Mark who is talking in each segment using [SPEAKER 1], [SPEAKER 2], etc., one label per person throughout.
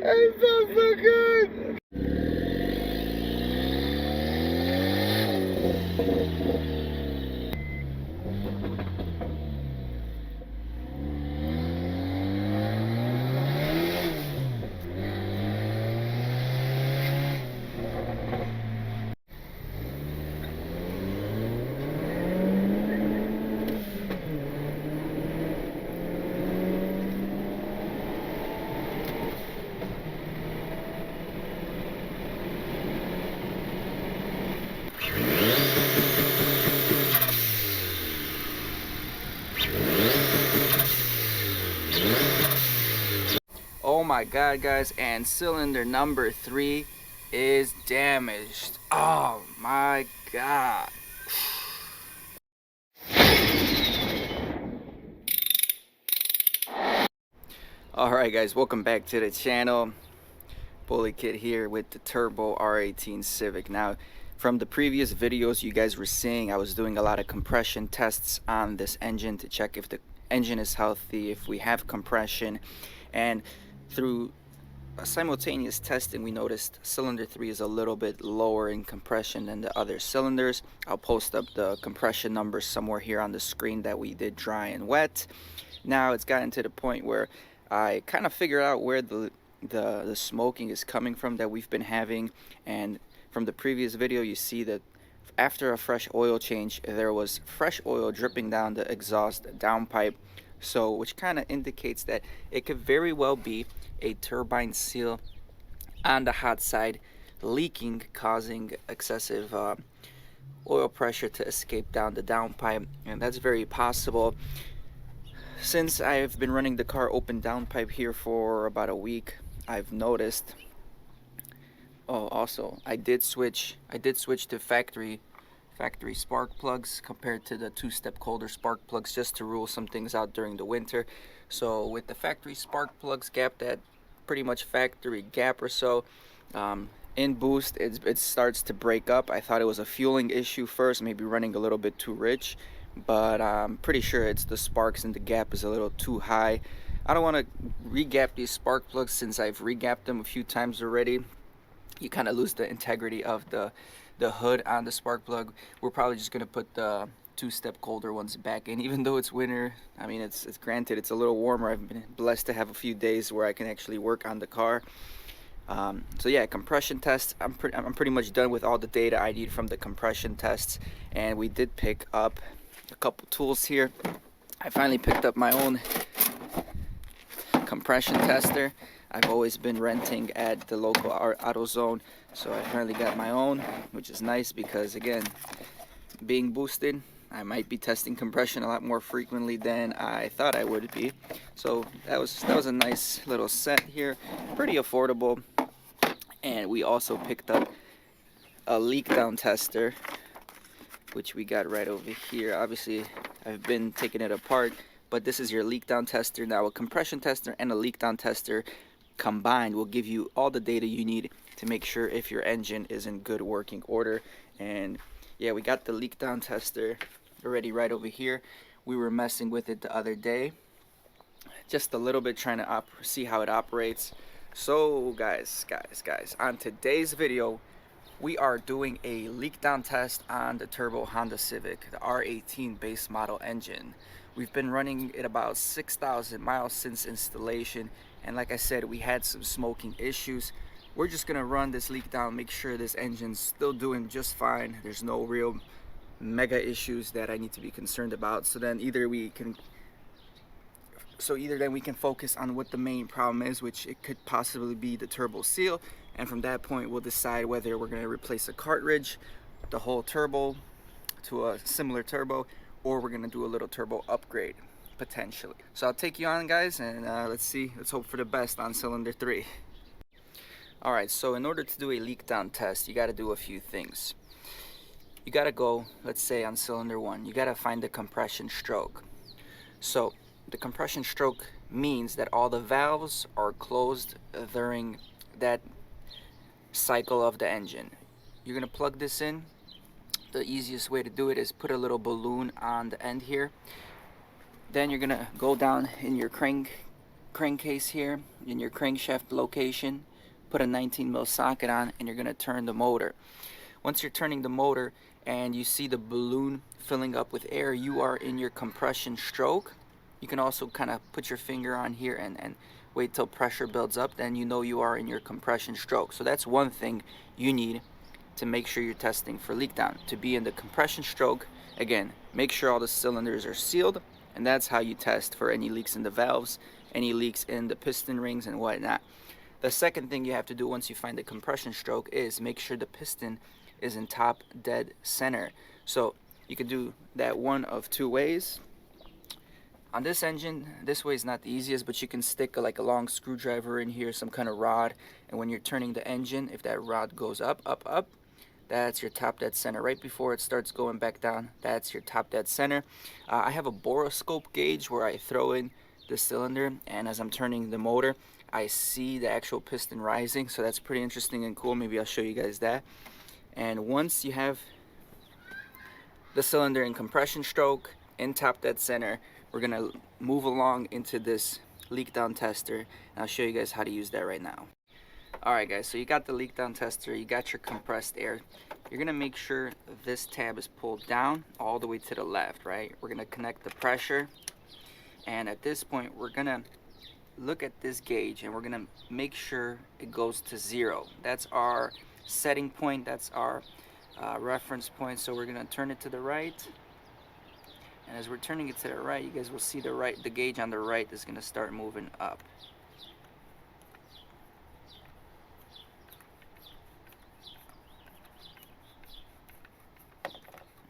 [SPEAKER 1] That sounds so good. Oh my god, guys, and cylinder number 3 is damaged. Oh my god. Alright guys, welcome back to the channel. Bully Kid here with the Turbo R18 Civic. Now, from the previous videos you guys were seeing, I was doing a lot of compression tests on this engine to check if the engine is healthy, if we have compression, and through simultaneous testing we noticed cylinder 3 is a little bit lower in compression than the other cylinders. I'll post up the compression numbers somewhere here on the screen that we did dry and wet. Now it's gotten to the point where I kind of figured out where the smoking is coming from that we've been having, and from the previous video you see that after a fresh oil change there was fresh oil dripping down the exhaust downpipe, so which kind of indicates that it could very well be a turbine seal on the hot side leaking, causing excessive oil pressure to escape down the downpipe, and that's very possible. Since I've been running the car open downpipe here for about a week, I've noticed. Oh, also I did switch to factory spark plugs compared to the two-step Calder spark plugs, just to rule some things out during the winter. So with the factory spark plugs gapped at pretty much factory gap or so, in boost it starts to break up. I thought it was a fueling issue first, maybe running a little bit too rich, but I'm pretty sure it's the sparks and the gap is a little too high. I don't want to re-gap these spark plugs since I've re-gapped them a few times already. You kind of lose the integrity of the hood on the spark plug. We're probably just going to put the two-step Calder ones back in, even though it's winter. I mean, it's granted it's a little warmer. I've been blessed to have a few days where I can actually work on the car. So yeah, compression tests, I'm pretty much done with all the data I need from the compression tests, and we did pick up a couple tools here. I finally picked up my own compression tester. I've always been renting at the local AutoZone, so I finally got my own, which is nice because, again, being boosted, I might be testing compression a lot more frequently than I thought I would be. So that was a nice little set here, pretty affordable. And we also picked up a leak down tester, which we got right over here. Obviously I've been taking it apart, but this is your leak down tester. Now a compression tester and a leak down tester combined will give you all the data you need to make sure if your engine is in good working order. And yeah, we got the leak down tester already right over here. We were messing with it the other day, just a little bit, trying to see how it operates. So guys, on today's video we are doing a leak down test on the turbo Honda Civic, the R18 base model engine. We've been running it about 6,000 miles since installation, and like I said, we had some smoking issues. We're just gonna run this leak down, make sure this engine's still doing just fine. There's no real mega issues that I need to be concerned about. So then either we can focus on what the main problem is, which it could possibly be the turbo seal, and from that point we'll decide whether we're going to replace a cartridge, the whole turbo to a similar turbo, or we're going to do a little turbo upgrade potentially. So I'll take you on, guys, and let's hope for the best on cylinder 3. Alright, so in order to do a leak down test, you got to do a few things. You got to go, let's say on cylinder 1, you got to find the compression stroke. So the compression stroke means that all the valves are closed during that cycle of the engine. You're going to plug this in the easiest way to do it is put a little balloon on the end here. Then you're gonna go down in your crankcase here, in your crankshaft location, put a 19mm socket on, and you're gonna turn the motor. Once you're turning the motor and you see the balloon filling up with air, you are in your compression stroke. You can also kind of put your finger on here and wait till pressure builds up, then you know you are in your compression stroke. So that's one thing you need to make sure you're testing for leak down. To be in the compression stroke, again, make sure all the cylinders are sealed, and that's how you test for any leaks in the valves, any leaks in the piston rings and whatnot. The second thing you have to do once you find the compression stroke is make sure the piston is in top dead center. So you can do that one of two ways. On this engine, this way is not the easiest, but you can stick like a long screwdriver in here, some kind of rod, and when you're turning the engine, if that rod goes up, up, up, that's your top dead center. Right before it starts going back down, that's your top dead center. I have a boroscope gauge where I throw in the cylinder, and as I'm turning the motor, I see the actual piston rising, so that's pretty interesting and cool. Maybe I'll show you guys that. And once you have the cylinder in compression stroke, in top dead center, we're gonna move along into this leak down tester, and I'll show you guys how to use that right now. Alright guys, so you got the leak down tester, you got your compressed air. You're gonna make sure this tab is pulled down all the way to the left, right? We're gonna connect the pressure, and at this point we're gonna look at this gauge and we're gonna make sure it goes to 0. That's our setting point, that's our reference point. So we're gonna turn it to the right, and as we're turning it to the right, you guys will see the gauge on the right is gonna start moving up.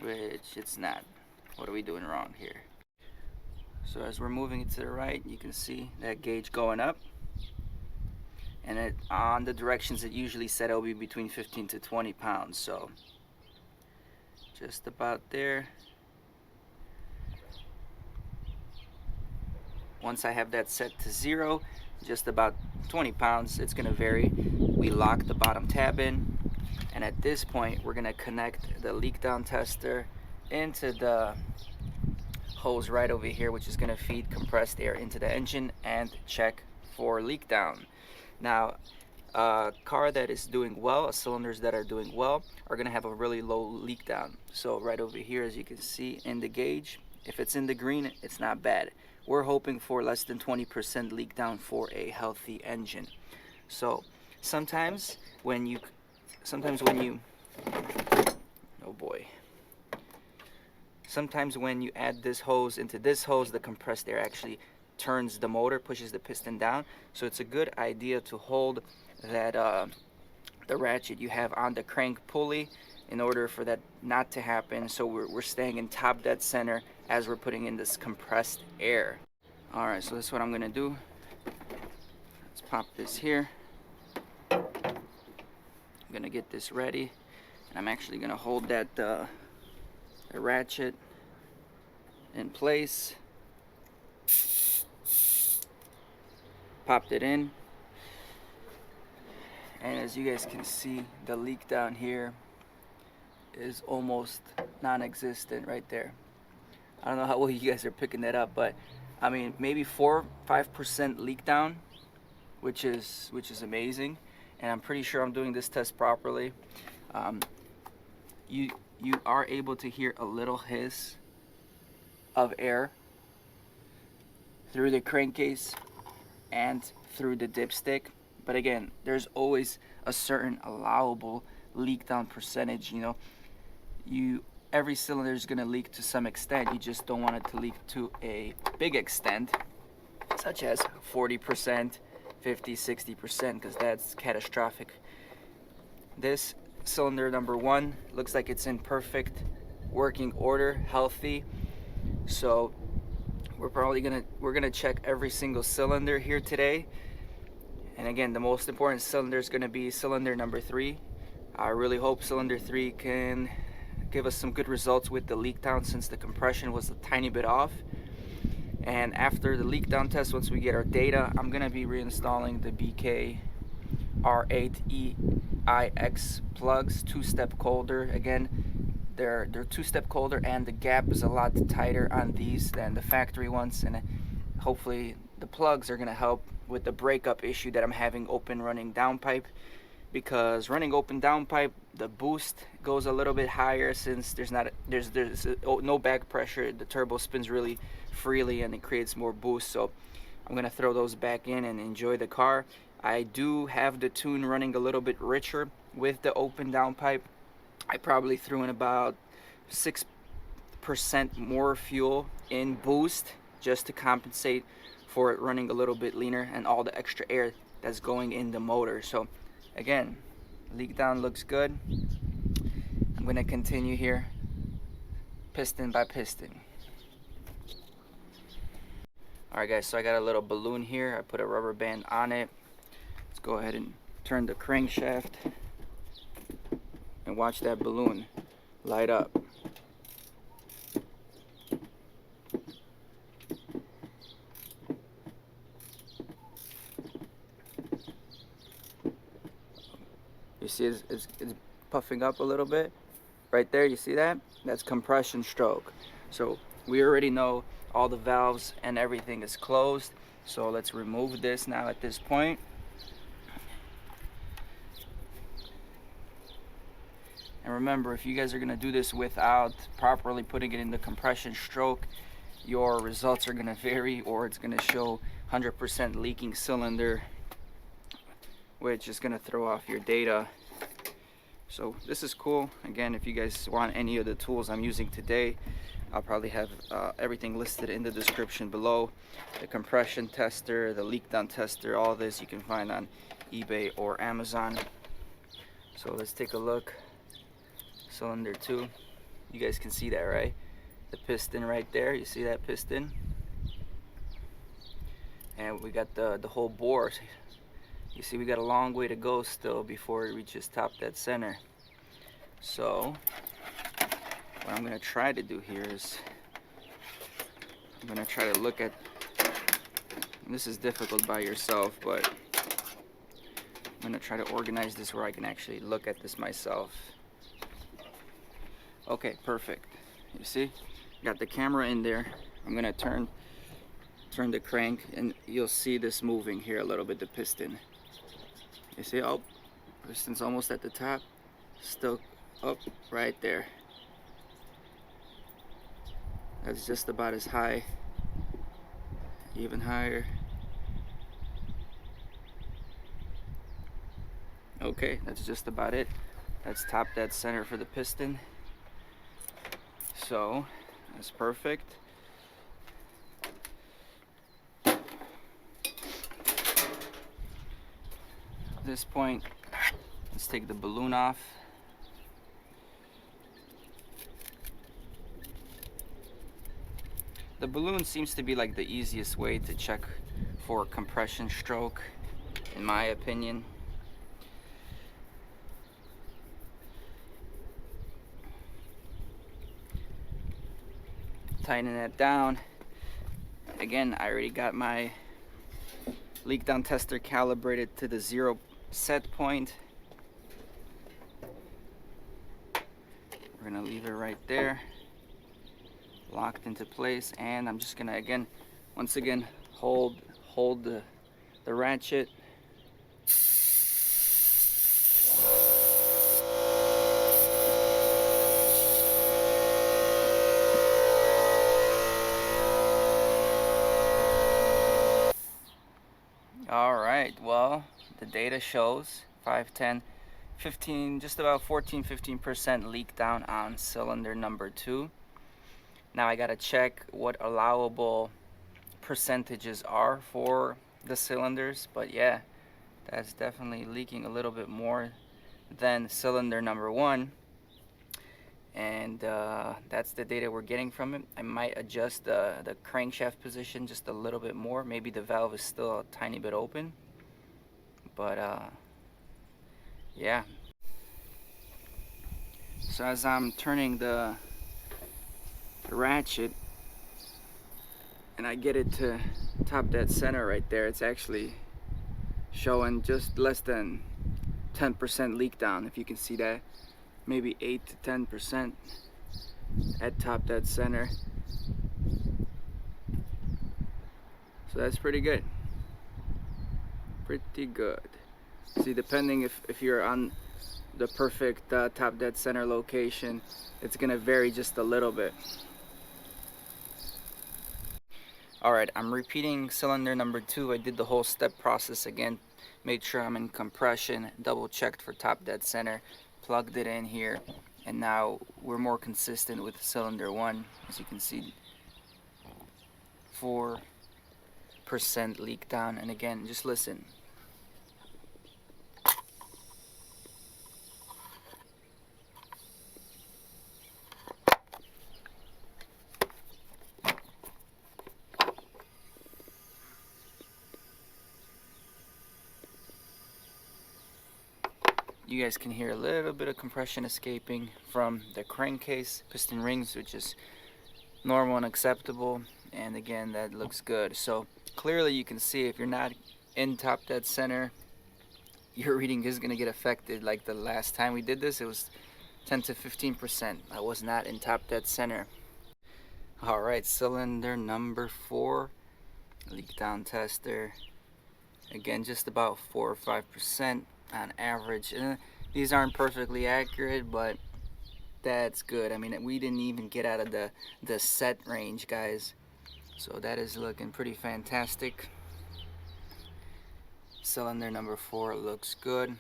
[SPEAKER 1] Which it's not. What are we doing wrong here? So as we're moving it to the right, you can see that gauge going up, and it on the directions it usually said it'll be between 15 to 20 pounds, so just about there. Once I have that set to 0, just about 20 pounds, it's gonna vary. We lock the bottom tab in, and at this point we're gonna connect the leak down tester into the hose right over here, which is gonna feed compressed air into the engine and check for leak down. Now, a car that is doing well, cylinders that are doing well, are gonna have a really low leak down. So right over here, as you can see in the gauge, if it's in the green, it's not bad. We're hoping for less than 20% leak down for a healthy engine. So sometimes when you oh boy, sometimes when you add this hose into this hose, the compressed air actually turns the motor, pushes the piston down. So it's a good idea to hold that the ratchet you have on the crank pulley in order for that not to happen. So we're staying in top dead center as we're putting in this compressed air. All right, so that's what I'm gonna do. Let's pop this here. I'm gonna get this ready, and I'm actually gonna hold that the ratchet in place. Popped it in, and as you guys can see, the leak down here is almost non-existent right there. I don't know how well you guys are picking that up, but I mean maybe 4-5% leak down, which is amazing, and I'm pretty sure I'm doing this test properly. You are able to hear a little hiss of air through the crankcase and through the dipstick, but again, there's always a certain allowable leak down percentage. You know, every cylinder is going to leak to some extent. You just don't want it to leak to a big extent, such as 40%, 50, 60%, because that's catastrophic. This cylinder number 1 looks like it's in perfect working order, healthy. So we're gonna check every single cylinder here today. And again, the most important cylinder is gonna be cylinder number 3. I really hope cylinder 3 can give us some good results with the leak down, since the compression was a tiny bit off. And after the leak down test, once we get our data, I'm gonna be reinstalling the BK R8EIX plugs, 2-step holder. Again, they're two-step colder, and the gap is a lot tighter on these than the factory ones, and hopefully the plugs are gonna help with the breakup issue that I'm having open running downpipe, because running open downpipe, the boost goes a little bit higher since there's no back pressure. The turbo spins really freely and it creates more boost. So I'm gonna throw those back in and enjoy the car. I do have the tune running a little bit richer with the open downpipe. I probably threw in about 6% more fuel in boost just to compensate for it running a little bit leaner and all the extra air that's going in the motor. So again, leak down looks good. I'm going to continue here piston by piston. Alright guys, so I got a little balloon here. I put a rubber band on it. Let's go ahead and turn the crankshaft and watch that balloon light up. You see it's puffing up a little bit right there. You see that? That's compression stroke. So we already know all the valves and everything is closed. So let's remove this now at this point. And remember, if you guys are going to do this without properly putting it in the compression stroke, your results are going to vary, or it's going to show 100% leaking cylinder, which is going to throw off your data. So this is cool. Again, if you guys want any of the tools I'm using today, I'll probably have everything listed in the description below. The compression tester, the leak down tester, all this you can find on eBay or Amazon. So let's take a look. Cylinder 2, you guys can see that, right? The piston right there, you see that piston? And we got the whole bore. You see we got a long way to go still before it reaches top dead center. So what I'm going to try to do here is I'm going to try to look at, and this is difficult by yourself, but I'm going to try to organize this where I can actually look at this myself. Okay, perfect. You see, got the camera in there. I'm gonna turn the crank, and you'll see this moving here a little bit, the piston. You see, oh, piston's almost at the top, still up right there. That's just about as high, even higher. Okay, that's just about it. That's top dead center for the piston. So that's perfect. At this point, let's take the balloon off. The balloon seems to be like the easiest way to check for compression stroke, in my opinion. Tighten that down. Again, I already got my leak down tester calibrated to the 0 set point. We're gonna leave it right there, locked into place, and I'm just gonna once again hold the ratchet. Alright, well, the data shows 5, 10, 15, just about 14-15% leak down on cylinder number 2. Now I gotta check what allowable percentages are for the cylinders, but yeah, that's definitely leaking a little bit more than cylinder number 1. And that's the data we're getting from it. I might adjust the crankshaft position just a little bit more. Maybe the valve is still a tiny bit open, but yeah. So as I'm turning the ratchet and I get it to top dead center right there, it's actually showing just less than 10% leak down, if you can see that. maybe 8 to 10% at top dead center. So that's pretty good. Pretty good. See, depending if you're on the perfect top dead center location, it's gonna vary just a little bit. Alright, I'm repeating cylinder number 2. I did the whole step process again. Made sure I'm in compression, double checked for top dead center, plugged it in here, and now we're more consistent with cylinder 1. As you can see, 4% leak down. And again, just listen. You guys can hear a little bit of compression escaping from the crankcase piston rings, which is normal and acceptable. And again, that looks good. So clearly you can see if you're not in top dead center, your reading is going to get affected. Like the last time we did this, it was 10 to 15%. I was not in top dead center. Alright, cylinder number 4, leak down tester. Again, just about 4 or 5% on average. And these aren't perfectly accurate, but that's good. I mean, we didn't even get out of the set range, guys. So that is looking pretty fantastic. Cylinder number 4 looks good.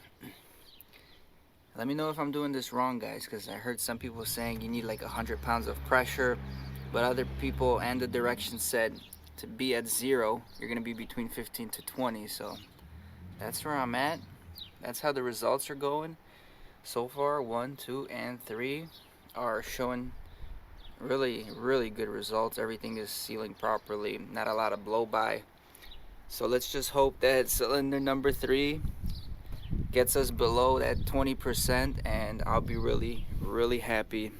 [SPEAKER 1] Let me know if I'm doing this wrong, guys, because I heard some people saying you need like 100 pounds of pressure, but other people and the direction said to be at 0, you're going to be between 15 to 20. So that's where I'm at. That's how the results are going so far. 1, 2, and 3 are showing really good results. Everything is sealing properly, not a lot of blow by. So let's just hope that cylinder number 3 gets us below that 20%, and I'll be really happy,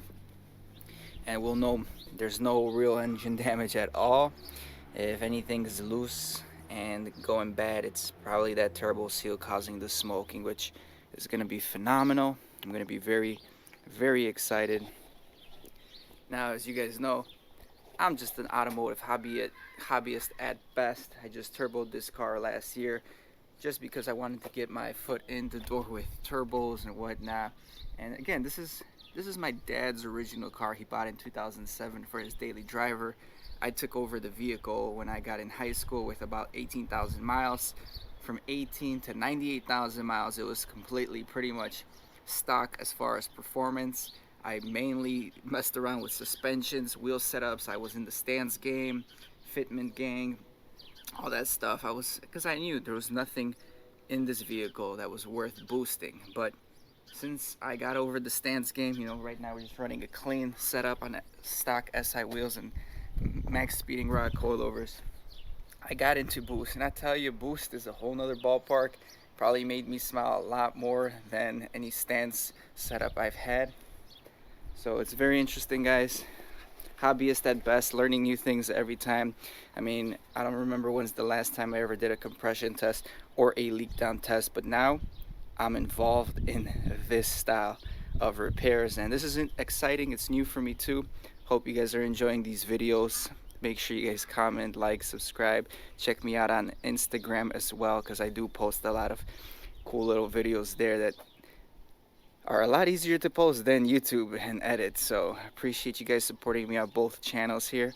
[SPEAKER 1] and we'll know there's no real engine damage at all. If anything is loose and going bad, it's probably that turbo seal causing the smoking, which is going to be phenomenal. I'm going to be very excited. Now, as you guys know, I'm just an automotive hobbyist at best. I just turboed this car last year just because I wanted to get my foot in the door with turbos and whatnot. And again, this is my dad's original car. He bought in 2007 for his daily driver. I took over the vehicle when I got in high school with about 18,000 miles. From 18 to 98,000 miles, it was completely pretty much stock as far as performance. I mainly messed around with suspensions, wheel setups. I was in the stance game, fitment gang, all that stuff. Because I knew there was nothing in this vehicle that was worth boosting. But since I got over the stance game, you know, right now we're just running a clean setup on stock SI wheels and max speeding rod coilovers. I got into boost, and I tell you, boost is a whole nother ballpark. Probably made me smile a lot more than any stance setup I've had. So it's very interesting, guys. Hobbyist at best, learning new things every time. I mean, I don't remember when's the last time I ever did a compression test or a leak down test, but now I'm involved in this style of repairs, and this isn't exciting. It's new for me too. Hope you guys are enjoying these videos. Make sure you guys comment, like, subscribe. Check me out on Instagram as well, because I do post a lot of cool little videos there that are a lot easier to post than YouTube and edit. So I appreciate you guys supporting me on both channels here,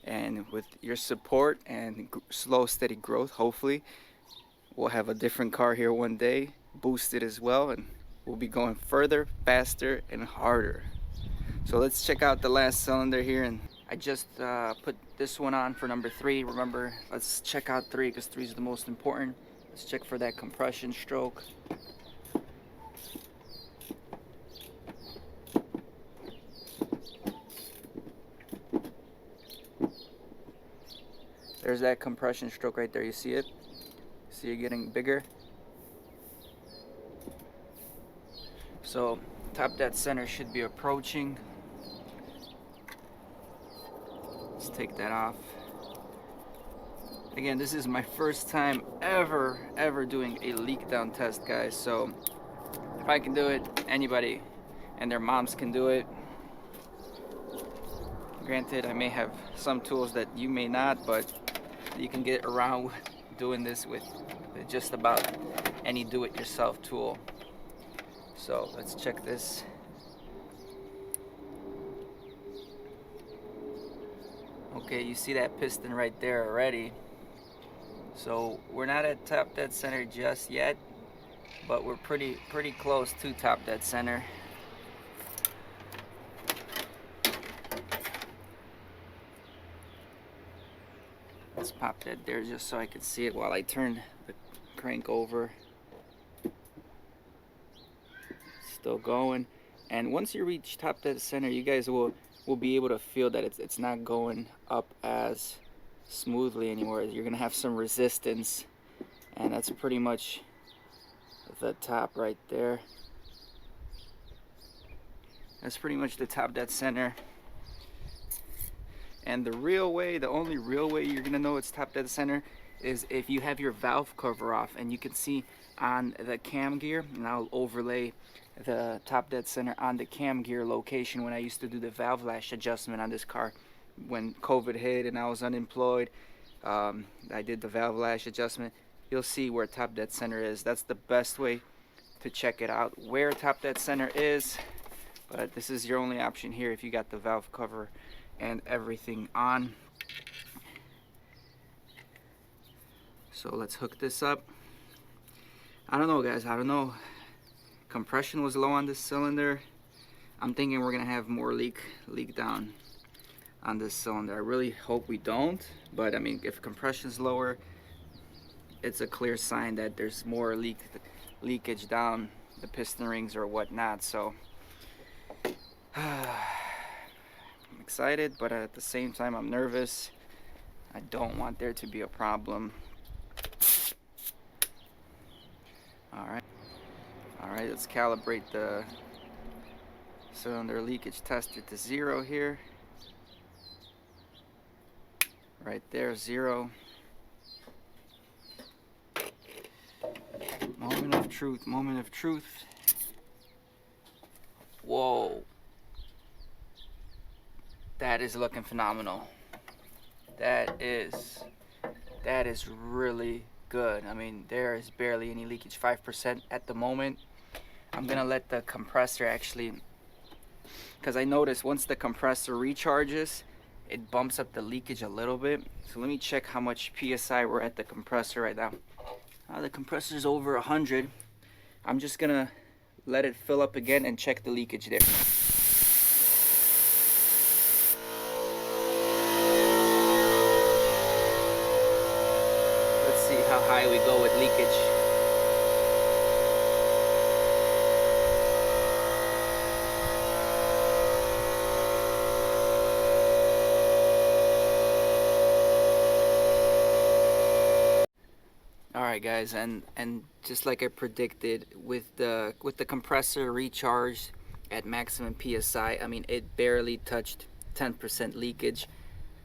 [SPEAKER 1] and with your support and slow steady growth, hopefully we'll have a different car here one day, boosted as well, and we'll be going further, faster, and harder. So let's check out the last cylinder here, and I just put this one on for number 3. Remember, let's check out 3 because 3 is the most important. Let's check for that compression stroke. There's that compression stroke right there. You see it? See it getting bigger? So top dead center should be approaching. Let's take that off. Again, this is my first time ever doing a leak down test, guys. So if I can do it, anybody and their moms can do it. Granted, I may have some tools that you may not, but you can get around doing this with just about any do-it-yourself tool. So let's check this. Okay, you see that piston right there already. So we're not at top dead center just yet, but we're pretty close to top dead center. Let's pop that there just so I can see it while I turn the crank over. Still going. And once you reach top dead center, you guys will be able to feel that it's not going up as smoothly anymore. You're gonna have some resistance, and that's pretty much the top right there. That's pretty much the top dead center. And the only real way you're gonna know it's top dead center is if you have your valve cover off, and you can see on the cam gear, and I'll overlay the top dead center on the cam gear location when I used to do the valve lash adjustment on this car. When COVID hit and I was unemployed, I did the valve lash adjustment. You'll see where top dead center is. That's the best way to check it out, where top dead center is. But this is your only option here if you got the valve cover and everything on. So let's hook this up. I don't know, guys, I don't know. Compression was low on this cylinder. I'm thinking we're gonna have more leak down on this cylinder. I really hope we don't, but I mean, if compression is lower, it's a clear sign that there's more leakage down the piston rings or whatnot. So I'm excited, but at the same time I'm nervous. I don't want there to be a problem. Alright, let's calibrate the cylinder leakage tester to 0 here. Right there, 0. Moment of truth, moment of truth. Whoa. That is looking phenomenal. That is really good. I mean, there is barely any leakage, 5% at the moment. I'm gonna let the compressor actually, because I noticed once the compressor recharges, it bumps up the leakage a little bit. So let me check how much PSI we're at the compressor right now. The compressor's over 100. I'm just gonna let it fill up again and check the leakage there. Let's see how high we go with leakage. Alright guys, and just like I predicted, with the compressor recharged at maximum PSI, I mean, it barely touched 10% leakage.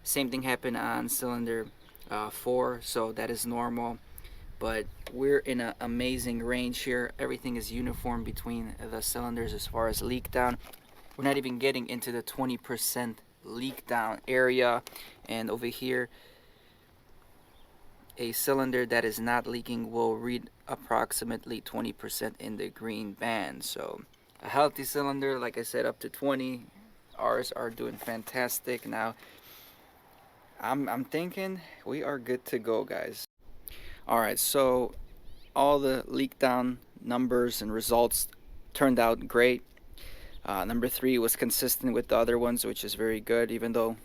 [SPEAKER 1] Same thing happened on cylinder 4, so that is normal. But we're in an amazing range here. Everything is uniform between the cylinders as far as leak down. We're not even getting into the 20% leak down area. And over here, a cylinder that is not leaking will read approximately 20% in the green band. So a healthy cylinder, like I said, up to 20. Ours are doing fantastic. Now I'm thinking we are good to go, guys. Alright, so all the leak down numbers and results turned out great. Number 3 was consistent with the other ones, which is very good, even though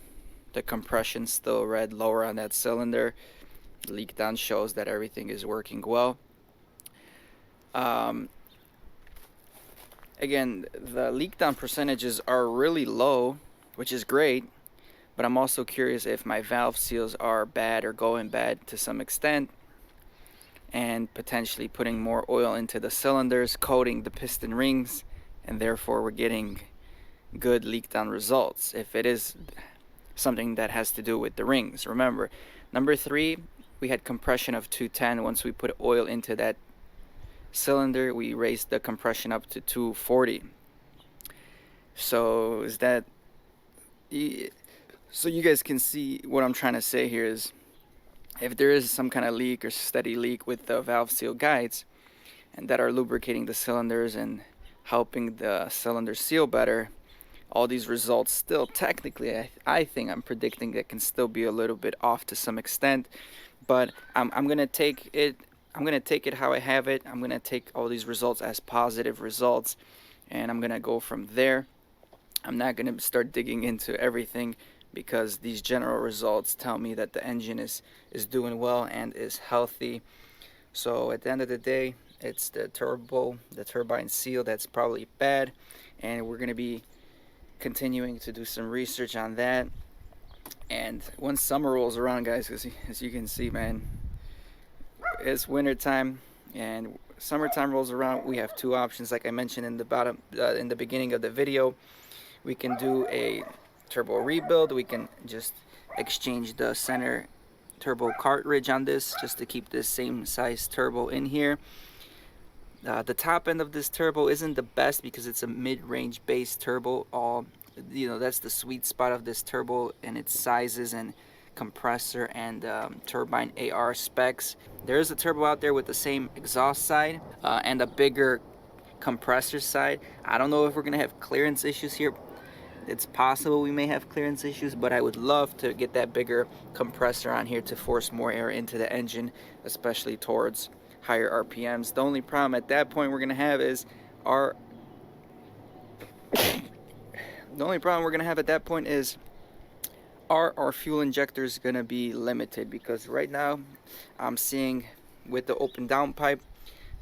[SPEAKER 1] the compression still read lower on that cylinder. Leak down shows that everything is working well. Again, the leak down percentages are really low, which is great, but I'm also curious if my valve seals are bad or going bad to some extent, and potentially putting more oil into the cylinders, coating the piston rings, and therefore we're getting good leak down results if it is something that has to do with the rings. Remember, number 3, we had compression of 210. Once we put oil into that cylinder, we raised the compression up to 240. So is that, so you guys can see what I'm trying to say here is, if there is some kind of leak or steady leak with the valve seal guides and that are lubricating the cylinders and helping the cylinder seal better, all these results still technically, I think I'm predicting that can still be a little bit off to some extent, but I'm gonna take it how I have it. I'm gonna take all these results as positive results, and I'm gonna go from there. I'm not gonna start digging into everything, because these general results tell me that the engine is doing well and is healthy. So at the end of the day, it's the turbine seal that's probably bad, and we're gonna be continuing to do some research on that. And once summer rolls around, guys, as you can see, man, it's winter time and summertime rolls around, we have two options. Like I mentioned in the beginning of the video, we can do a turbo rebuild. We can just exchange the center turbo cartridge on this just to keep this same size turbo in here. The top end of this turbo isn't the best because it's a mid-range base turbo. That's the sweet spot of this turbo and its sizes and compressor and turbine AR specs. There is a turbo out there with the same exhaust side and a bigger compressor side. I don't know if we're gonna have clearance issues here. It's possible we may have clearance issues, but I would love to get that bigger compressor on here to force more air into the engine, especially towards higher RPMs. The only problem at that point we're gonna have is our fuel injector is gonna be limited, because right now I'm seeing with the open downpipe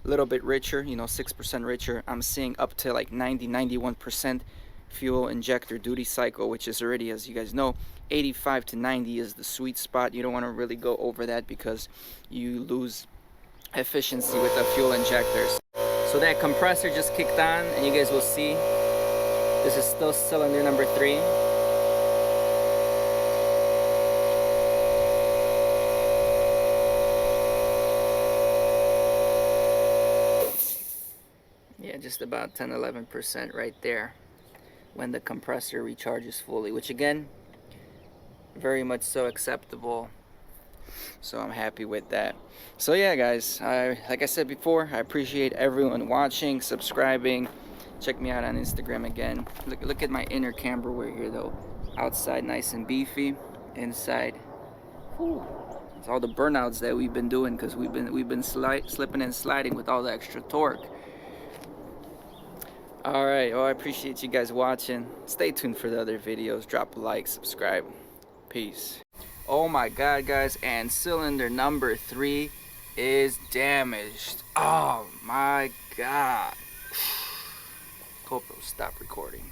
[SPEAKER 1] a little bit richer, 6% richer. I'm seeing up to like 91% fuel injector duty cycle, which is already, as you guys know, 85 to 90 is the sweet spot. You don't want to really go over that because you lose efficiency with the fuel injectors. So that compressor just kicked on, and you guys will see this is still cylinder number 3. Yeah, just about 10-11% right there when the compressor recharges fully, which again, very much so acceptable. So I'm happy with that. So yeah, guys, like I said before, I appreciate everyone watching, subscribing. Check me out on Instagram again. Look at my inner camber wear here though. Outside nice and beefy, inside, whew, it's all the burnouts that we've been doing because we've been slipping and sliding with all the extra torque. Alright, well, I appreciate you guys watching. Stay tuned for the other videos. Drop a like, subscribe. Peace. Oh my god, guys, and cylinder number 3 is damaged. Oh my god. GoPro, stop recording.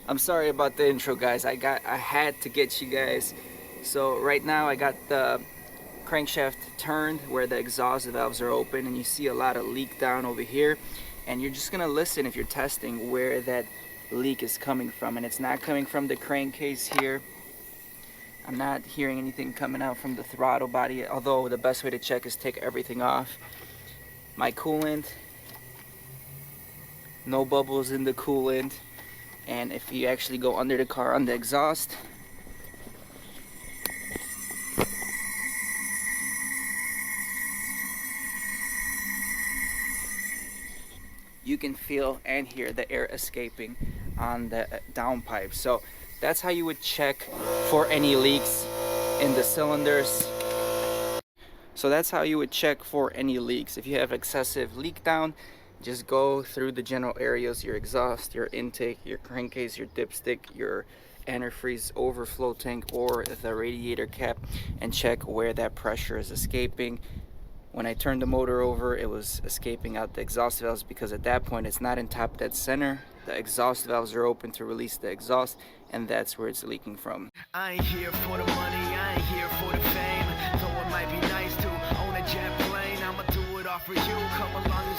[SPEAKER 1] I'm sorry about the intro, guys. I had to get you guys. So right now I got the crankshaft turned where the exhaust valves are open, and you see a lot of leak down over here. And you're just gonna listen if you're testing where that leak is coming from, and it's not coming from the crankcase here. I'm not hearing anything coming out from the throttle body, although the best way to check is take everything off. My coolant, no bubbles in the coolant, and if you actually go under the car on the exhaust, you can feel and hear the air escaping on the downpipe. So that's how you would check for any leaks in the cylinders. So that's how you would check for any leaks. If you have excessive leak down, just go through the general areas, your exhaust, your intake, your crankcase, your dipstick, your antifreeze overflow tank, or the radiator cap, and check where that pressure is escaping. When I turned the motor over, it was escaping out the exhaust valves, because at that point it's not in top dead center. The exhaust valves are open to release the exhaust, and that's where it's leaking from.
[SPEAKER 2] I ain't here for the money, I ain't here for the fame. Though it might be nice to own a jet plane, I'ma do it all for you. Come along.